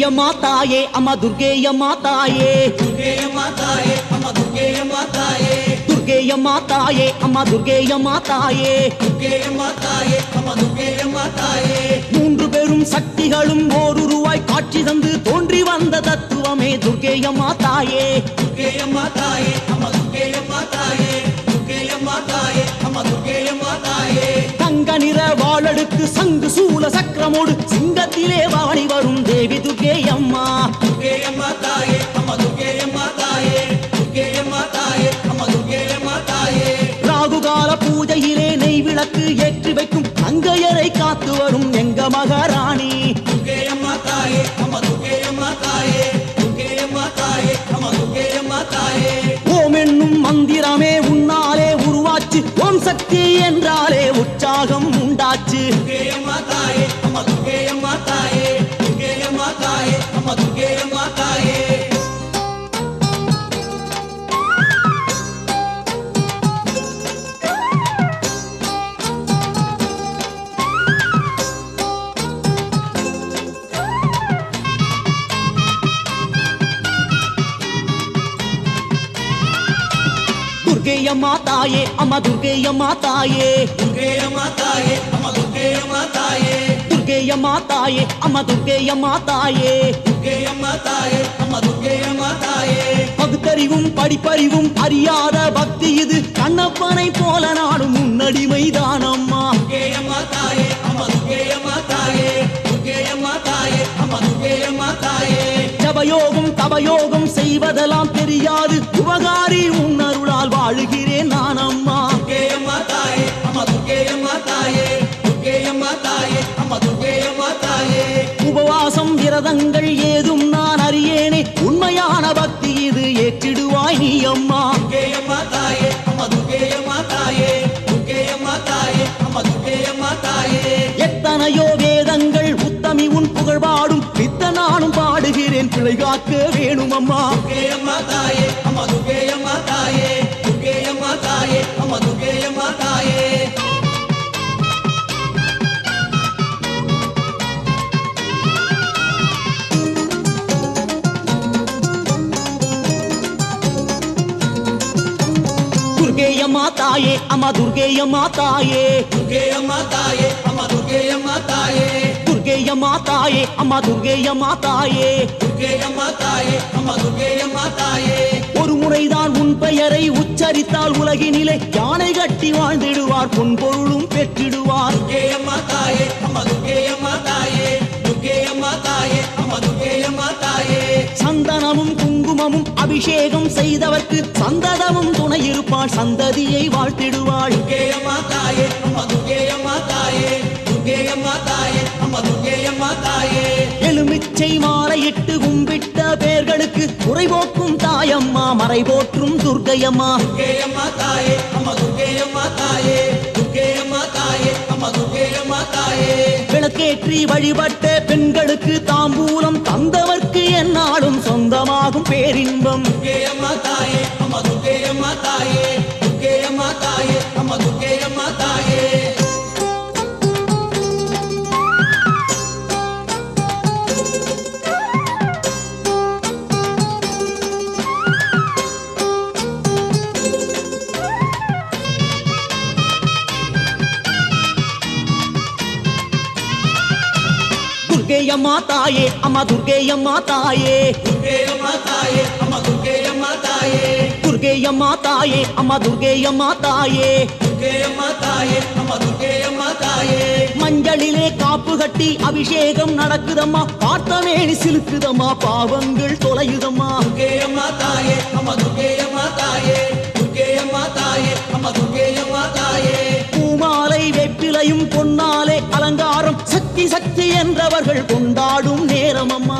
ದುರ್ಗೆಯ ಮಾತಾಯೇ ಅಮ್ಮ ದುರ್ಗೆಯ ಮಾತಾಯೇ ದುರ್ಗೆಯ ಮಾತಾಯೇ ಅಮ್ಮ ದುರ್ಗೆಯ ಮಾತಾಯೇ ದುರ್ಗೆಯ ಮಾತಾಯೇ ಅಮ್ಮ ದುರ್ಗೆಯ ಮಾತಾಯೇ ದುರ್ಗೆಯ ಮಾತಾಯೇ ಅಮ್ಮ ದುರ್ಗೆಯ ಮಾತಾಯೇ மூன்று பெரும் சக்திகளும் ஓருருவாய் காட்சி தந்து தோன்றி வந்த தத்துவமே துர்கேய மாதாயே ದುರ್ಗೆಯ ಮಾತಾಯೇ ಅಮ್ಮ ದುರ್ಗೆಯ ಮಾತಾಯೇ ದುರ್ಗೆಯ ಮಾತಾಯೇ ಅಮ್ಮ ದುರ್ಗೆಯ ಮಾತಾಯೇ தங்க நிற வாளெடுத்து சங்கு சூல சக்கரமோடு சிங்கத்திலே வாணி வரும் தேவி துர்கேயம்மா ದುರ್ಗೆಯ ಮಾತಾಯೇ ಅಮ್ಮ ದುರ್ಗೆಯ ಮಾತಾಯೇ ದುರ್ಗೆಯ ಮಾತಾಯೇ ಅಮ್ಮ ದುರ್ಗೆಯ ಮಾತಾಯೇ ராகுகால பூஜையிலே நெய் விளக்கு ஏற்றி வைக்கும் அங்கையரை காத்து வரும் எங்க மகாராணி ದುರ್ಗೆಯ ಮಾತಾಯೇ ಅಮ್ಮ ದುರ್ಗೆಯ ಮಾತಾಯೇ ದುರ್ಗೆಯ ಮಾತಾಯೇ ಅಮ್ಮ ದುರ್ಗೆಯ ಮಾತಾಯೇ ஓம் என்னும் மந்திரமே உன்னாலே உருவாச்சு ஓம் சக்தி என்றாலே உற்சாகம் உண்டாச்சு ದುರ್ಗೆಯ ಮಾತಾಯೇ ಅಮ್ಮ ದುರ್ಗೆಯ ಮಾತಾಯೇ ದುರ್ಗೆಯ ಮಾತಾಯೇ ಅಮ್ಮ ದುರ್ಗೆಯ ಮಾತಾಯೇ ದುರ್ಗೆಯ ಮಾತಾಯೇ ಅಮ್ಮ ದುರ್ಗೆಯ ಮಾತಾಯೇ ದುರ್ಗೆಯ ಮಾತಾಯೇ ಅಮ್ಮ ದುರ್ಗೆಯ ಮಾತಾಯೇ ದುರ್ಗೆಯ ಮಾತಾಯೇ ಅಮ್ಮ ದುರ್ಗೆಯ ಮಾತಾಯೇ ದುರ್ಗೆಯ ಮಾತಾಯೇ ಅಮ್ಮ ದುರ್ಗೆಯ ಮಾತಾಯೇ பகுத்தறிவும் படிப்பறிவும் அறியாத பக்தி இது கண்ணப்பனை போல நாடும் முன்னடிமைதானம்மா ದುರ್ಗೆಯ ಮಾತಾಯೇ ಅಮ್ಮ ದುರ್ಗೆಯ ಮಾತಾಯೇ ದುರ್ಗೆಯ ಮಾತಾಯೇ ಅಮ್ಮ ದುರ್ಗೆಯ ಮಾತಾಯೇ ஜபயோகம் தபயோகம் செய்வதெல்லாம் தெரியாது உபகாரி உன்னருளால் வாழுகிறேன் நானம்மா ದುರ್ಗೆಯ ಮಾತಾಯೇ ಅಮ್ಮ ದುರ್ಗೆಯ ಮಾತಾಯೇ ದುರ್ಗೆಯ ಮಾತಾಯೇ ಅಮ್ಮ ದುರ್ಗೆಯ ಮಾತಾಯೇ உபவாசம் விரதங்கள் ஏதும் நான் அறியேனே உண்மையான பக்தி இது ஏற்றிடுவாய் நீ அம்மா ದುರ್ಗೆಯ ಮಾತಾಯೇ ಅಮ್ಮ ದುರ್ಗೆಯ ಮಾತಾಯೇ ದುರ್ಗೆಯ ಮಾತಾಯೇ ಅಮ್ಮ ದುರ್ಗೆಯ ಮಾತಾಯೇ எத்தனையோ வேதங்கள் உத்தமி உன் புகழ் பாடும் பித்த நானும் பாடுகிறேன் பிழை காக்க வேணும் அம்மா ದುರ್ಗೆಯ ಮಾತಾಯೇ ಅಮ್ಮ ದುರ್ಗೆಯ ಮಾತಾಯೇ ದುರ್ಗೆಯ ಮಾತಾಯೇ ಅಮ್ಮ ದುರ್ಗೆಯ ಮಾತಾಯೇ ದುರ್ಗೆಯ ಮಾತಾಯೇ ಅಮ್ಮ ದುರ್ಗೆಯ ಮಾತಾಯೇ ದುರ್ಗೆಯ ಮಾತಾಯೇ ಅಮ್ಮ ದುರ್ಗೆಯ ಮಾತಾಯೇ ದುರ್ಗೆಯ ಮಾತಾಯೇ ಅಮ್ಮ ದುರ್ಗೆಯ ಮಾತಾಯೇ ದುರ್ಗೆಯ ಮಾತಾಯೇ ಅಮ್ಮ ದುರ್ಗೆಯ ಮಾತಾಯೇ ஒரு முறைதான் உன் பெயரை உச்சரித்தால் உலகினிலே யானை கட்டி வாழ்ந்திடுவார் பொன் பொருளும் பெற்றிடுவார் ದುರ್ಗೆಯ ಮಾತಾಯೇ ಅಮ್ಮ ದುರ್ಗೆಯ ಮಾತಾಯೇ ದುರ್ಗೆಯ ಮಾತಾಯೇ ಅಮ್ಮ ದುರ್ಗೆಯ ಮಾತಾಯೇ சந்தனமும் குங்குமமும் அபிஷேகம் செய்தவர்க்கு சந்ததமும் துணை இருப்பாள் சந்ததியை வாழ்த்திடுவாள் ದುರ್ಗೆಯ ಮಾತಾಯೇ ಅಮ್ಮ ದುರ್ಗೆಯ ಮಾತಾಯೇ ದುರ್ಗೆಯ ಮಾತಾಯೇ ಅಮ್ಮ ದುರ್ಗೆಯ ಮಾತಾಯೇ எலுமிச்சை மாலையிட்டு கும்பிட்ட பேர்களுக்கு குறைபோக்கும் தாயம்மா மறை போற்றும் துர்க்கையம்மா ದುರ್ಗೆಯ ಮಾತಾಯೇ ಅಮ್ಮ ದುರ್ಗೆಯ ಮಾತಾಯೇ ದುರ್ಗೆಯ ಮಾತಾಯೇ ಅಮ್ಮ ದುರ್ಗೆಯ ಮಾತಾಯೇ விளக்கேற்றி வழிபட்ட பெண்களுக்கு தாம்பூலம் தந்தவர்க்கு என்னாலும் சொந்தமாகும் பேரின்பம் ದುರ್ಗೆಯ ಮಾತಾಯೇ ಅಮ್ಮ ದುರ್ಗೆಯ ಮಾತಾಯೇ ದುರ್ಗೆಯ ಮಾತಾಯೇ ಅಮ್ಮ ದುರ್ಗೆಯ ಮಾತಾಯೇ ದುರ್ಗೆಯ ಮಾತಾಯೇ ಅಮ್ಮ ದುರ್ಗೆಯ ಮಾತಾಯೇ ದುರ್ಗೆಯ ಮಾತಾಯೇ ಅಮ್ಮ ದುರ್ಗೆಯ ಮಾತಾಯೇ ದುರ್ಗೆಯ ಮಾತಾಯೇ ಅಮ್ಮ ದುರ್ಗೆಯ ಮಾತಾಯೇ ದುರ್ಗೆಯ ಮಾತಾಯೇ ಅಮ್ಮ ದುರ್ಗೆಯ ಮಾತಾಯೇ மஞ்சளிலே காப்பு கட்டி அபிஷேகம் நடக்குதம்மா பார்த்தமேனி சிலுக்குதம்மா பாவங்கள் தொலையுதம்மா ದುರ್ಗೆಯ ಮಾತಾಯೇ ಅಮ್ಮ ದುರ್ಗೆಯ ಮಾತಾಯೇ ದುರ್ಗೆಯ ಮಾತಾಯೇ ಅಮ್ಮ ದುರ್ಗೆಯ ಮಾತಾಯೇ பூமாலை வெற்றிலையும் பொன்னாலே அலங்காரம் சக்தி சக்தி என்றவர்கள் கொண்டாடும் நேரம் அம்மா